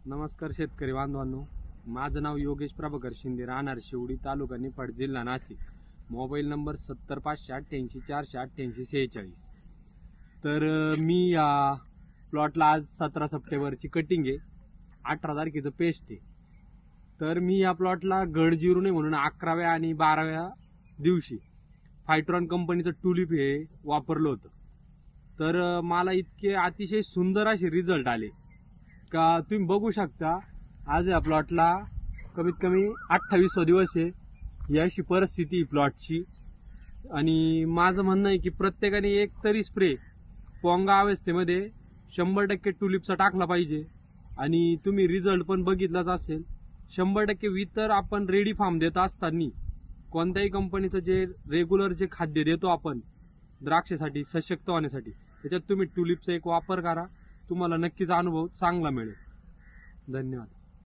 नमस्कार शेतकरी बांधवांनो, माझं नाव योगेश प्रभाकर शिंदे, राहणार शिवडी, तालुका निफाड, जिल्हा नाशिक. Mobile number 7058848846. तर मी या प्लॉटला आज 17 सप्टेंबरची कटिंग आहे, 18 तारखेचं पेस्ट आहे. तर मी या प्लॉटला गड जिरू नये म्हणून 11व्या आणि 12व्या दिवशी फायट्रॉन कंपनीचं टुलिप हे वापरलं होतं. तर मला इतके अतिशय सुंदर असे रिझल्ट आले का तुम्ही बघू शकता. आज या प्लॉटला कमीत कमी 28वा दिवस आहे. ही अशी परिस्थिती प्लॉटची. आणि माझं म्हणणं आहे की प्रत्येकाने एक तरी स्प्रे पोंगा अवस्थेमध्ये 100% टुलिपचा टाकला पाहिजे. आणि तुम्ही रिझल्ट पण बघितलाच असेल. 100% वितर आपण रेडी फार्म देत असताना कोणत्याही कंपनीचं जे रेग्युलर जे खाद्य देतो आपण द्राक्षासाठी सशक्त होण्यासाठी, त्याच्यात तुम्ही टुलिपचा एक वापर करा. तुम्हाला नक्कीच अनुभव चांगला मिळेल. धन्यवाद.